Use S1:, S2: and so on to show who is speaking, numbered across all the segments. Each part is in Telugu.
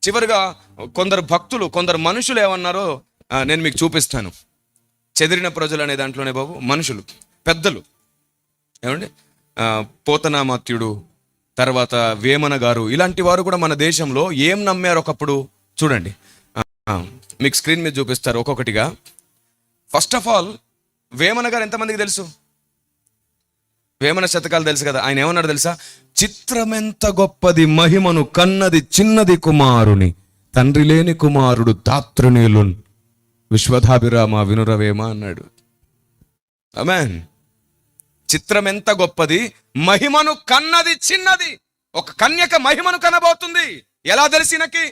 S1: చివరిగా కొందరు భక్తులు, కొందరు మనుషులు ఏమన్నారో నేను మీకు చూపిస్తాను. చెదిరిన ప్రజలు అనే దాంట్లోనే బాబు మనుషులు, పెద్దలు ఏమండి, పోతనామాత్యుడు, తర్వాత వేమన గారు, ఇలాంటి వారు కూడా మన దేశంలో ఏం నమ్మారు ఒకప్పుడు చూడండి. మీకు స్క్రీన్ మీద చూపిస్తారు ఒక్కొక్కటిగా. ఫస్ట్ ఆఫ్ ఆల్ వేమన గారు ఎంతమందికి తెలుసు? వేమన శతకాలు తెలుసు కదా. ఆయన ఏమన్నాడు తెలుసా? చిత్రమెంత గొప్పది మహిమను కన్నది చిన్నది కుమారుని, తండ్రి లేని కుమారుడు తాతృనీలున్, విశ్వధాభిరామ వినురవేమ అన్నాడు. ఆమేన్. చిత్రం ఎంత గొప్పది, మహిమను కన్నది చిన్నది. ఒక కన్యక మహిమను కనబోతుంది. ఎలా తెలిసినకి?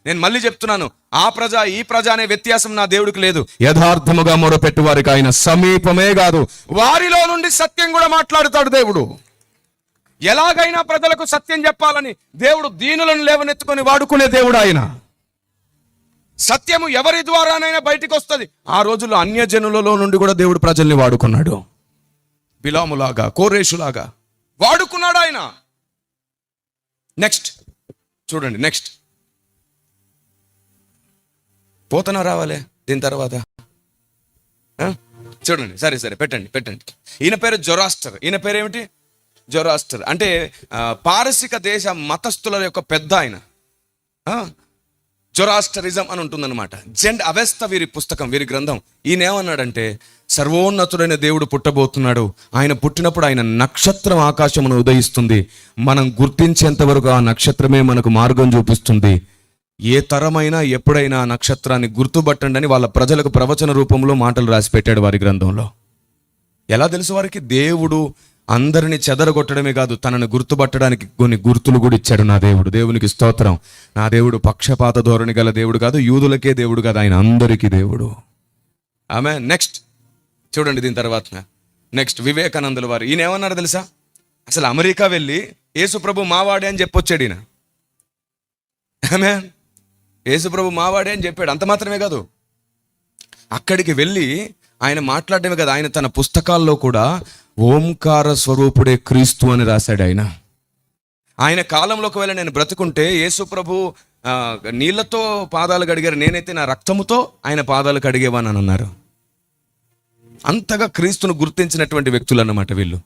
S1: నేను మళ్ళీ చెప్తున్నాను, ఆ ప్రజ ఈ ప్రజ అనే వ్యత్యాసం నా దేవుడికి లేదు. యథార్థముగా మొరపెట్టు వారికి ఆయన సమీపమే కాదు, వారిలో నుండి సత్యం కూడా మాట్లాడుతాడు దేవుడు. ఎలాగైనా ప్రజలకు సత్యం చెప్పాలని దేవుడు దీనులను లేవనెత్తుకొని వాడుకునే దేవుడు ఆయన. సత్యము ఎవరి ద్వారానైనా బయటికి వస్తుంది. ఆ రోజుల్లో అన్యజనులలో నుండి కూడా దేవుడు ప్రజల్ని వాడుకున్నాడు. బిలాములాగా, కోరేషులాగా వాడుకున్నాడు ఆయన. నెక్స్ట్ చూడండి, నెక్స్ట్ పోతన రావాలి దీని తర్వాత. చూడండి, సరే పెట్టండి. ఈయన పేరు జొరాస్టర్. ఈయన పేరు ఏమిటి? జొరాస్టర్ అంటే పారసిక దేశ మతస్థుల యొక్క పెద్ద ఆయన. జొరాస్టరిజం అని ఉంటుందన్నమాట. జెండ్ అవెస్త వీరి పుస్తకం, వీరి గ్రంథం. ఈయన ఏమన్నాడంటే, సర్వోన్నతుడైన దేవుడు పుట్టబోతున్నాడు. ఆయన పుట్టినప్పుడు ఆయన నక్షత్రం ఆకాశమును ఉదయిస్తుంది. మనం గుర్తించేంత వరకు ఆ నక్షత్రమే మనకు మార్గం చూపిస్తుంది. ఏ తరమైనా ఎప్పుడైనా ఆ నక్షత్రాన్ని గుర్తుపట్టండి అని వాళ్ళ ప్రజలకు ప్రవచన రూపంలో మాటలు రాసి పెట్టాడు వారి గ్రంథంలో. ఎలా తెలుసు వారికి? దేవుడు అందరిని చెదరగొట్టడమే కాదు, తనను గుర్తుపట్టడానికి కొన్ని గుర్తులు కూడా ఇచ్చాడు నా దేవుడు. దేవునికి స్తోత్రం. నా దేవుడు పక్షపాత ధోరణి గల దేవుడు కాదు, యూదులకే దేవుడు కాదు, ఆయన అందరికీ దేవుడు. ఆమె. నెక్స్ట్ చూడండి, దీని తర్వాత నెక్స్ట్ వివేకానందుల వారు. ఈయన ఏమన్నారు తెలుసా? అసలు అమెరికా వెళ్ళి యేసుప్రభు మావాడే అని చెప్పొచ్చాడు ఈయన. ఆమె. యేసుప్రభు మావాడే అని చెప్పాడు. అంత మాత్రమే కాదు, అక్కడికి వెళ్ళి ఆయన మాట్లాడటమే కదా, ఆయన తన పుస్తకాల్లో కూడా ఓంకార స్వరూపుడే క్రీస్తు అని రాశాడు ఆయన. ఆయన కాలంలో ఒకవేళ నేను బ్రతుకుంటే యేసుప్రభు నీళ్లతో పాదాలు కడిగారు, నేనైతే నా రక్తముతో ఆయన పాదాలు కడిగేవానని అన్నారు. అంతగా క్రీస్తును గుర్తించినటువంటి వ్యక్తులు అన్నమాట వీళ్ళు.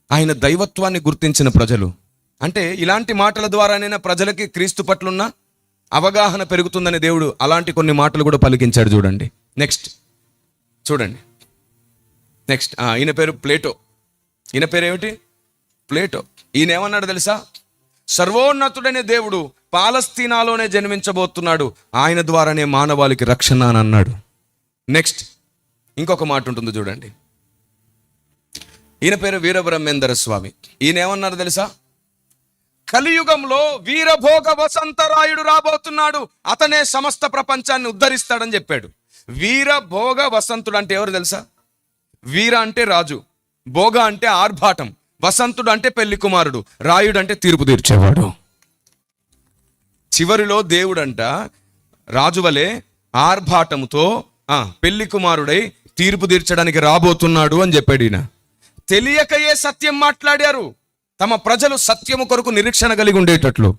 S1: ఆయన దైవత్వాన్ని గుర్తించిన ప్రజలు. అంటే ఇలాంటి మాటల ద్వారానైనా ప్రజలకి క్రీస్తు పట్లున్న అవగాహన పెరుగుతుందని దేవుడు అలాంటి కొన్ని మాటలు కూడా పలికించాడు. చూడండి, నెక్స్ట్ చూడండి, నెక్స్ట్ ఈయన పేరు ప్లేటో. ఈయన పేరు ఏమిటి? ప్లేటో. ఈయన ఏమన్నాడు తెలుసా? సర్వోన్నతుడైన దేవుడు పాలస్తీనాలోనే జన్మించబోతున్నాడు, ఆయన ద్వారానే మానవాళికి రక్షణ అని అన్నాడు. నెక్స్ట్ ఇంకొక మాట ఉంటుంది చూడండి. ఈయన పేరు వీరబ్రహ్మేంద్ర స్వామి. ఈయన ఏమన్నారు తెలుసా? కలియుగంలో వీరభోగ వసంతరాయుడు రాబోతున్నాడు, అతనే సమస్త ప్రపంచాన్ని ఉద్ధరిస్తాడని చెప్పాడు. వీరభోగ వసంతుడు అంటే ఎవరు తెలుసా? వీర అంటే రాజు, భోగ అంటే ఆర్భాటం, వసంతుడు అంటే పెళ్లి కుమారుడు, రాయుడు అంటే తీర్పు తీర్చేవాడు. చివరిలో దేవుడంట రాజు వలె ఆర్భాటముతో పెళ్లి కుమారుడై తీర్పు తీర్చడానికి రాబోతున్నాడు అని చెప్పాడు ఈయన. తెలియకయే సత్యం మాట్లాడారు. తమ ప్రజలు సత్యము కొరకు నిరీక్షణ కలిగి ఉండేటట్లు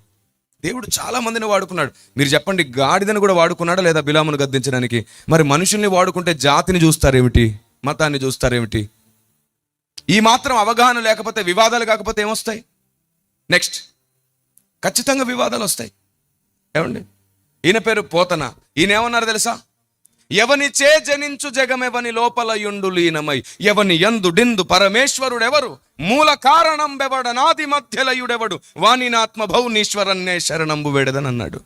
S1: దేవుడు చాలా మందిని వాడుకున్నాడు. మీరు చెప్పండి, గాడిదను కూడా వాడుకున్నాడా లేదా బిలామును గద్దించడానికి? మరి మనుషుల్ని వాడుకుంటే జాతిని చూస్తారేమిటి, మతాన్ని చూస్తారేమిటి? ఈ మాత్రం అవగాహన లేకపోతే, వివాదాలు కాకపోతే ఏమొస్తాయి? నెక్స్ట్ ఖచ్చితంగా వివాదాలు వస్తాయి. ఏమండి? ఈయన పేరు పోతన. ఈయన ఏమన్నారు తెలుసా? ఎవని చే జనించు జగమెవని లోపల యుండు లీనమై, ఎవని యందు డిందు పరమేశ్వరుడెవరు, మూల కారణం బెవడనాది మధ్యలయుడెవడు, వాణినాత్మ భౌనీశ్వరన్నే శరణంబు వేడదని అన్నాడు.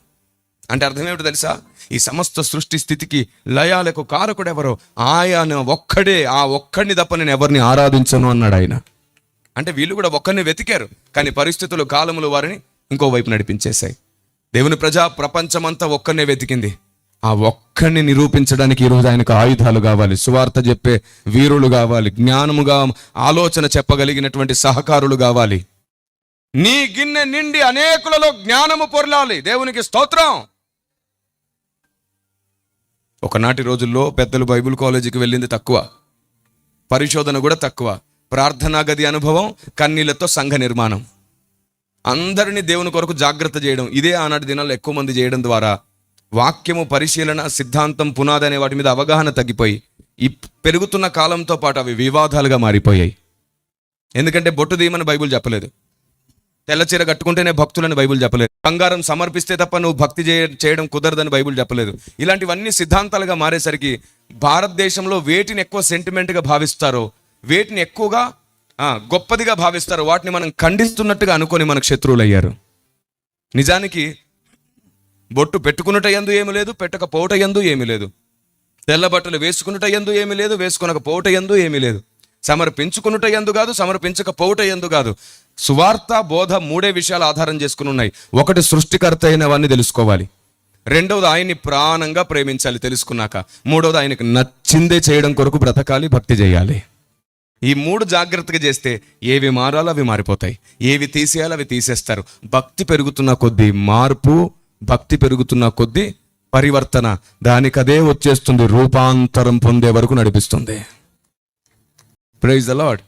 S1: అంటే అర్థం ఏమిటో తెలుసా? ఈ సమస్త సృష్టి స్థితికి లయాలకు కారకుడెవరో ఆయన ఒక్కడే, ఆ ఒక్కడిని తప్ప నేను ఎవరిని ఆరాధించను అన్నాడు ఆయన. అంటే వీళ్ళు కూడా ఒక్కడిని వెతికారు, కానీ పరిస్థితులు, కాలములు వారిని ఇంకో వైపు నడిపించేశాయి. దేవుని ప్రపంచమంతా ఒక్కడినే వెతికింది. ఆ ఒక్కడిని నిరూపించడానికి ఈరోజు ఆయనకు ఆయుధాలు కావాలి, సువార్త చెప్పే వీరులు కావాలి, జ్ఞానముగా ఆలోచన చెప్పగలిగినటువంటి సహకారులు కావాలి. నీ గిన్నె నిండి అనేకులలో జ్ఞానము పొర్లాలి. దేవునికి స్తోత్రం. ఒకనాటి రోజుల్లో పెద్దలు బైబిల్ కాలేజీకి వెళ్ళింది తక్కువ, పరిశోధన కూడా తక్కువ, ప్రార్థనా గది అనుభవం, కన్నీళ్లతో సంఘ నిర్మాణం. అందరినీ దేవుని కొరకు జాగ్రత్త చేయడం, ఇదే ఆనాటి దినాల్లో ఎక్కువ మంది చేయడం ద్వారా వాక్యము, పరిశీలన, సిద్ధాంతం, పునాది అనే వాటి మీద అవగాహన తగ్గిపోయి ఈ పెరుగుతున్న కాలంతో పాటు అవి వివాదాలుగా మారిపోయాయి. ఎందుకంటే బొట్టు తీయమని బైబిల్ చెప్పలేదు, తెల్ల చీర కట్టుకుంటేనే భక్తులని బైబిల్ చెప్పలేదు, బంగారం సమర్పిస్తే తప్ప నువ్వు భక్తి చేయడం కుదరదని బైబిల్ చెప్పలేదు. ఇలాంటివన్నీ సిద్ధాంతాలుగా మారేసరికి భారతదేశంలో వేటిని ఎక్కువ సెంటిమెంట్గా భావిస్తారో, వేటిని ఎక్కువగా గొప్పదిగా భావిస్తారో వాటిని మనం ఖండిస్తున్నట్టుగా అనుకొని మనకు శత్రువులు అయ్యారు. నిజానికి బొట్టు పెట్టుకున్నట యందు ఏమీ లేదు, పెట్టకపోవట యందు ఏమీ లేదు. తెల్ల బట్టలు వేసుకున్నట యందు ఏమీ లేదు, వేసుకొనకపోవట యందు ఏమీ లేదు. సమర్పించుకున్నట యందు కాదు, సమర్పించకపోవట యందు కాదు. సువార్త, బోధ మూడే విషయాలు ఆధారం చేసుకుని ఉన్నాయి. ఒకటి, సృష్టికర్త అయినవన్నీ తెలుసుకోవాలి. రెండవది, ఆయన్ని ప్రాణంగా ప్రేమించాలి తెలుసుకున్నాక. మూడవది, ఆయనకు నచ్చిందే చేయడం కొరకు బ్రతకాలి, భక్తి చేయాలి. ఈ మూడు జాగ్రత్తగా చేస్తే ఏవి మారాలో అవి మారిపోతాయి, ఏవి తీసేయాలో అవి తీసేస్తారు. భక్తి పెరుగుతున్న కొద్దీ మార్పు, భక్తి పెరుగుతున్న కొద్దీ పరివర్తన, దానికదే వచ్చేస్తుంది, రూపాంతరం పొందే వరకు నడిపిస్తుంది. Praise the lord.